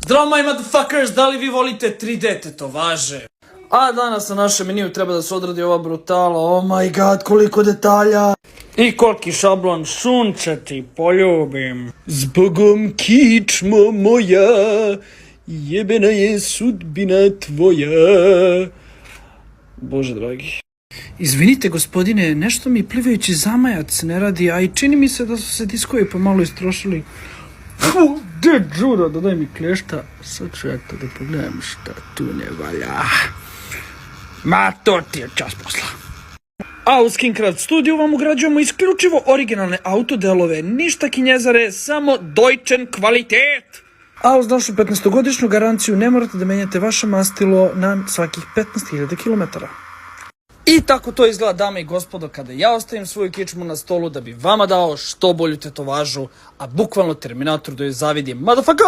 Zdravo my motherfuckers, da li vi volite 3D tetovaže? A danas na našem meniju treba da se odradi ova brutala, oh my god, koliko detalja. I koliki šablon, sunčati, poljubim. Zbogom kičmo moja, jebena je sudbina tvoja. Bože dragi. Izvinite gospodine, nešto mi plivajući zamajac ne radi, a i čini mi se da su se diskovi pomalo istrošili. Gde džura, da daj mi klješta. Sad ću ja to da pogledam šta tu ne valja. Ma to ti je čas posla. A u Skincraft studiju vam ugrađujemo isključivo originalne autodelove, ništa kinjezare, samo Deutschen kvalitet. A uz našu 15-godišnju garanciju ne morate da menjate vaše mastilo na svakih 15.000 km. I tako to izgleda, dame i gospodo, kada ja ostavim svoju kičmu na stolu da bi vama dao što bolju tetovažu, a bukvalno Terminator da joj zavidim. Motherfucker!